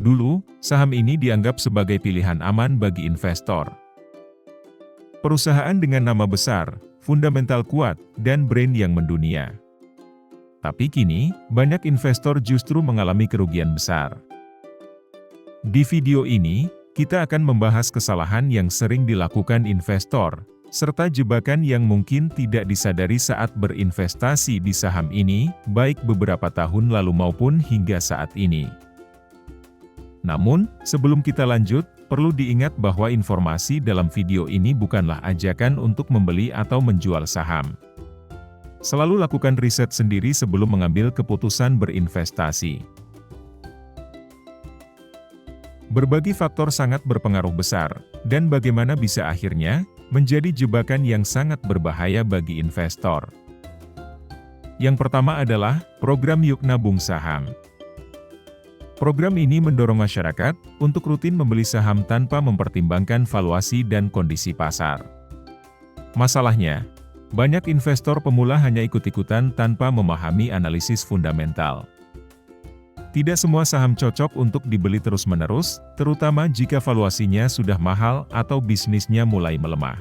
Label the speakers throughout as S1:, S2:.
S1: Dulu, saham ini dianggap sebagai pilihan aman bagi investor. Perusahaan dengan nama besar, fundamental kuat, dan brand yang mendunia. Tapi kini, banyak investor justru mengalami kerugian besar. Di video ini, kita akan membahas kesalahan yang sering dilakukan investor, serta jebakan yang mungkin tidak disadari saat berinvestasi di saham ini, baik beberapa tahun lalu maupun hingga saat ini. Namun, sebelum kita lanjut, perlu diingat bahwa informasi dalam video ini bukanlah ajakan untuk membeli atau menjual saham. Selalu lakukan riset sendiri sebelum mengambil keputusan berinvestasi. Berbagai faktor sangat berpengaruh besar, dan bagaimana bisa akhirnya menjadi jebakan yang sangat berbahaya bagi investor. Yang pertama adalah program Yuk Nabung Saham. Program ini mendorong masyarakat untuk rutin membeli saham tanpa mempertimbangkan valuasi dan kondisi pasar. Masalahnya, banyak investor pemula hanya ikut-ikutan tanpa memahami analisis fundamental. Tidak semua saham cocok untuk dibeli terus-menerus, terutama jika valuasinya sudah mahal atau bisnisnya mulai melemah.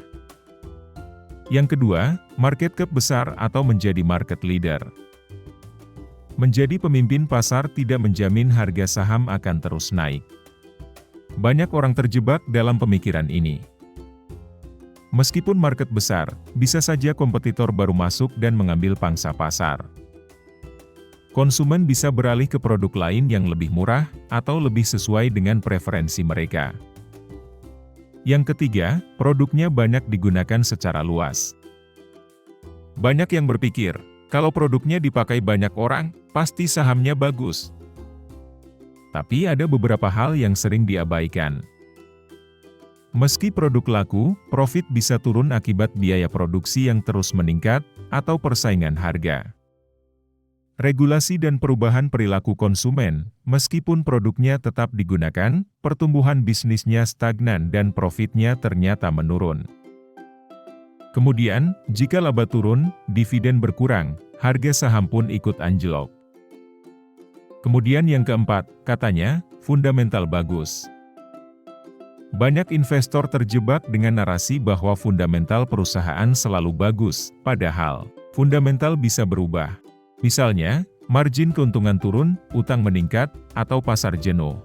S1: Yang kedua, market cap besar atau menjadi market leader. Menjadi pemimpin pasar tidak menjamin harga saham akan terus naik. Banyak orang terjebak dalam pemikiran ini. Meskipun market besar, bisa saja kompetitor baru masuk dan mengambil pangsa pasar. Konsumen bisa beralih ke produk lain yang lebih murah, atau lebih sesuai dengan preferensi mereka. Yang ketiga, produknya banyak digunakan secara luas. Banyak yang berpikir, kalau produknya dipakai banyak orang, pasti sahamnya bagus. Tapi ada beberapa hal yang sering diabaikan. Meski produk laku, profit bisa turun akibat biaya produksi yang terus meningkat, atau persaingan harga. Regulasi dan perubahan perilaku konsumen, meskipun produknya tetap digunakan, pertumbuhan bisnisnya stagnan dan profitnya ternyata menurun. Kemudian, jika laba turun, dividen berkurang, harga saham pun ikut anjlok. Kemudian yang keempat, katanya, fundamental bagus. Banyak investor terjebak dengan narasi bahwa fundamental perusahaan selalu bagus, padahal, fundamental bisa berubah. Misalnya, margin keuntungan turun, utang meningkat, atau pasar jenuh.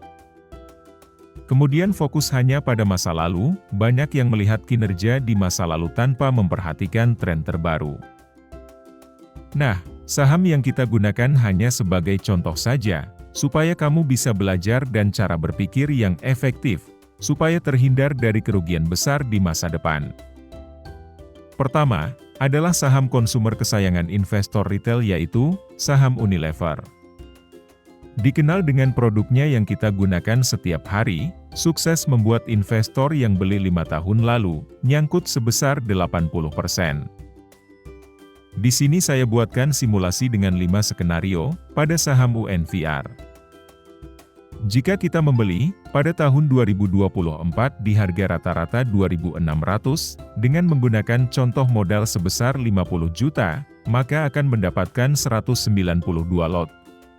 S1: Kemudian fokus hanya pada masa lalu, banyak yang melihat kinerja di masa lalu tanpa memperhatikan tren terbaru. Nah, saham yang kita gunakan hanya sebagai contoh saja, supaya kamu bisa belajar dan cara berpikir yang efektif, supaya terhindar dari kerugian besar di masa depan. Pertama, adalah saham konsumer kesayangan investor retail yaitu, saham Unilever. Dikenal dengan produknya yang kita gunakan setiap hari, sukses membuat investor yang beli 5 tahun lalu, nyangkut sebesar 80%. Di sini saya buatkan simulasi dengan 5 skenario, pada saham UNVR. Jika kita membeli, pada tahun 2024 di harga rata-rata 2.600, dengan menggunakan contoh modal sebesar 50 juta, maka akan mendapatkan 192 lot.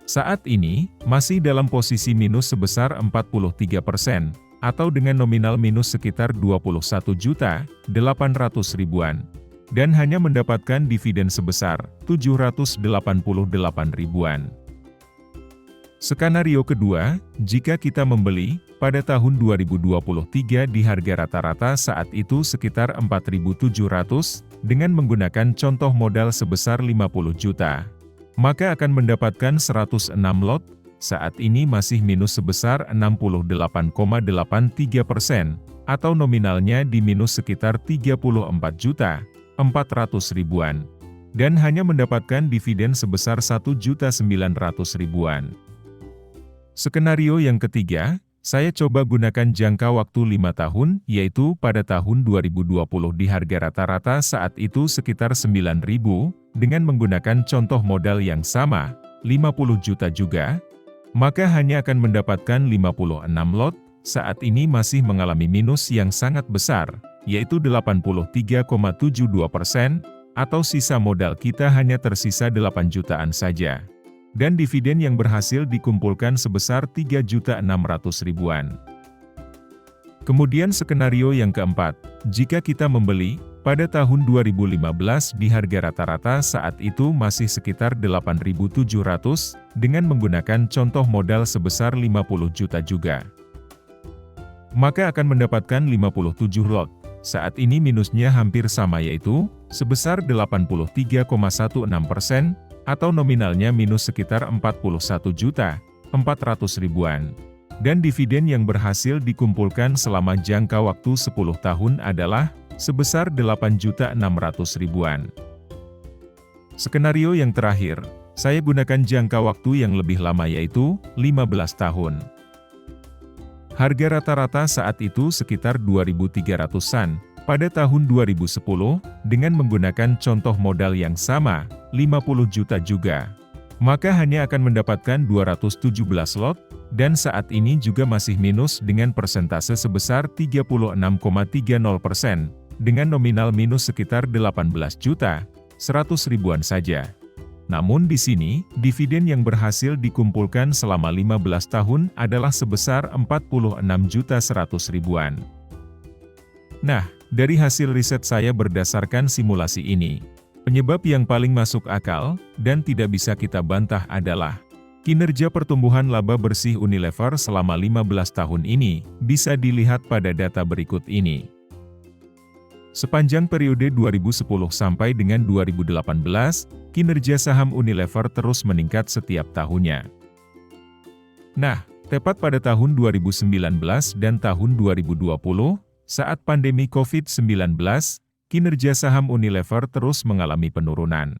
S1: Saat ini, masih dalam posisi minus sebesar 43%, atau dengan nominal minus sekitar 21.800.000-an, dan hanya mendapatkan dividen sebesar 788.000-an. Skenario kedua, jika kita membeli, pada tahun 2023 di harga rata-rata saat itu sekitar 4.700, dengan menggunakan contoh modal sebesar 50 juta. Maka akan mendapatkan 106 lot, saat ini masih minus sebesar 68,83%, atau nominalnya di minus sekitar 34.400.000-an, dan hanya mendapatkan dividen sebesar 1.900.000-an. Skenario yang ketiga, saya coba gunakan jangka waktu 5 tahun, yaitu pada tahun 2020 di harga rata-rata saat itu sekitar 9.000, dengan menggunakan contoh modal yang sama, 50 juta juga, maka hanya akan mendapatkan 56 lot, saat ini masih mengalami minus yang sangat besar, yaitu 83,72%, atau sisa modal kita hanya tersisa 8 jutaan saja. dan dividen yang berhasil dikumpulkan sebesar 3.600.000-an. Kemudian skenario yang keempat, jika kita membeli pada tahun 2015 di harga rata-rata saat itu masih sekitar 8.700 dengan menggunakan contoh modal sebesar 50 juta juga, maka akan mendapatkan 57 lot. Saat ini minusnya hampir sama, yaitu sebesar 83,16%, atau nominalnya minus sekitar 41.400.000-an. Dan dividen yang berhasil dikumpulkan selama jangka waktu 10 tahun adalah sebesar 8.600.000-an. Skenario yang terakhir, saya gunakan jangka waktu yang lebih lama, yaitu 15 tahun. Harga rata-rata saat itu sekitar 2.300-an, pada tahun 2010, dengan menggunakan contoh modal yang sama, 50 juta juga, maka hanya akan mendapatkan 217 lot, dan saat ini juga masih minus dengan persentase sebesar 36,30%, dengan nominal minus sekitar 18.100.000-an saja. Namun di sini, dividen yang berhasil dikumpulkan selama 15 tahun adalah sebesar 46.100.000-an. Nah, dari hasil riset saya berdasarkan simulasi ini, penyebab yang paling masuk akal, dan tidak bisa kita bantah adalah, kinerja pertumbuhan laba bersih Unilever selama 15 tahun ini, bisa dilihat pada data berikut ini. Sepanjang periode 2010 sampai dengan 2018, kinerja saham Unilever terus meningkat setiap tahunnya. Nah, tepat pada tahun 2019 dan tahun 2020, saat pandemi COVID-19, kinerja saham Unilever terus mengalami penurunan.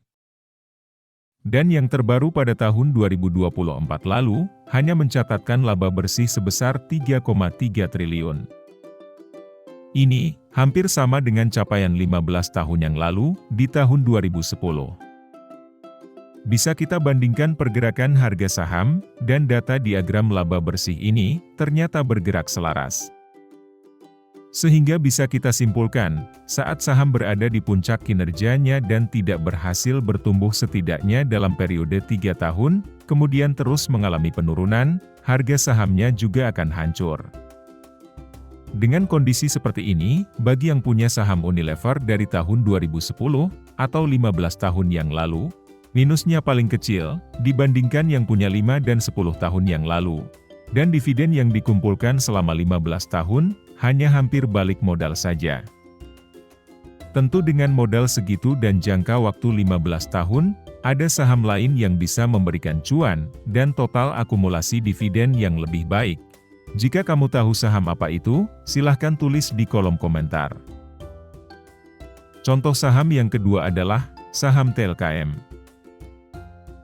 S1: Dan yang terbaru pada tahun 2024 lalu, hanya mencatatkan laba bersih sebesar 3,3 triliun. Ini hampir sama dengan capaian 15 tahun yang lalu, di tahun 2010. Bisa kita bandingkan pergerakan harga saham, dan data diagram laba bersih ini, ternyata bergerak selaras. Sehingga bisa kita simpulkan, saat saham berada di puncak kinerjanya dan tidak berhasil bertumbuh setidaknya dalam periode 3 tahun, kemudian terus mengalami penurunan, harga sahamnya juga akan hancur. Dengan kondisi seperti ini, bagi yang punya saham Unilever dari tahun 2010, atau 15 tahun yang lalu, minusnya paling kecil, dibandingkan yang punya 5 dan 10 tahun yang lalu. Dan dividen yang dikumpulkan selama 15 tahun, hanya hampir balik modal saja. Tentu dengan modal segitu dan jangka waktu 15 tahun, ada saham lain yang bisa memberikan cuan, dan total akumulasi dividen yang lebih baik. Jika kamu tahu saham apa itu, silahkan tulis di kolom komentar. Contoh saham yang kedua adalah saham TLKM.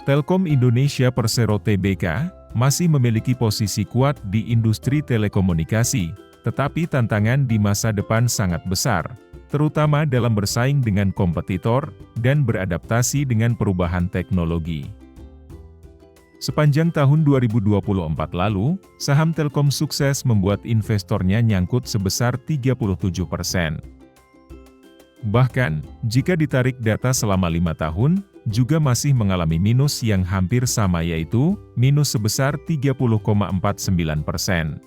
S1: Telkom Indonesia Persero Tbk masih memiliki posisi kuat di industri telekomunikasi, tetapi tantangan di masa depan sangat besar, terutama dalam bersaing dengan kompetitor dan beradaptasi dengan perubahan teknologi. Sepanjang tahun 2024 lalu, saham Telkom sukses membuat investornya nyangkut sebesar 37%. Bahkan, jika ditarik data selama 5 tahun, juga masih mengalami minus yang hampir sama, yaitu minus sebesar 30,49%.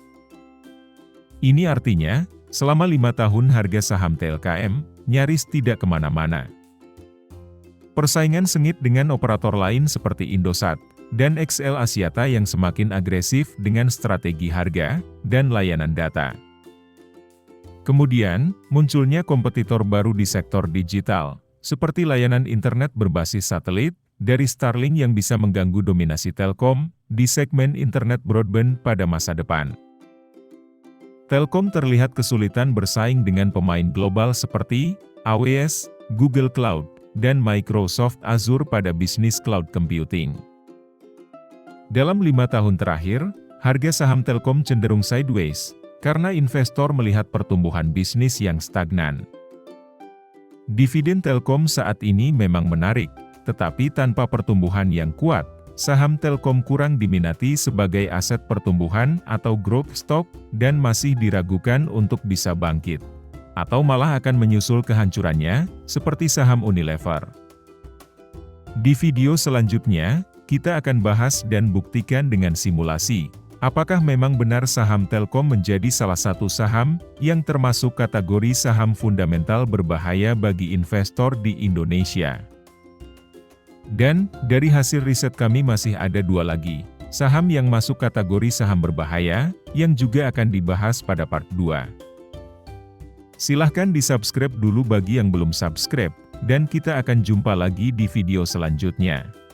S1: Ini artinya, selama 5 tahun harga saham TLKM nyaris tidak kemana-mana. Persaingan sengit dengan operator lain seperti Indosat dan XL Axiata yang semakin agresif dengan strategi harga dan layanan data. Kemudian, munculnya kompetitor baru di sektor digital, seperti layanan internet berbasis satelit, dari Starlink yang bisa mengganggu dominasi Telkom di segmen internet broadband pada masa depan. Telkom terlihat kesulitan bersaing dengan pemain global seperti AWS, Google Cloud, dan Microsoft Azure pada bisnis cloud computing. Dalam 5 tahun terakhir, harga saham Telkom cenderung sideways, karena investor melihat pertumbuhan bisnis yang stagnan. Dividen Telkom saat ini memang menarik, tetapi tanpa pertumbuhan yang kuat, saham Telkom kurang diminati sebagai aset pertumbuhan atau growth stock, dan masih diragukan untuk bisa bangkit, atau malah akan menyusul kehancurannya, seperti saham Unilever. Di video selanjutnya, kita akan bahas dan buktikan dengan simulasi. Apakah memang benar saham Telkom menjadi salah satu saham yang termasuk kategori saham fundamental berbahaya bagi investor di Indonesia? Dan, dari hasil riset kami masih ada 2 lagi, saham yang masuk kategori saham berbahaya, yang juga akan dibahas pada part 2. Silahkan di-subscribe dulu bagi yang belum subscribe, dan kita akan jumpa lagi di video selanjutnya.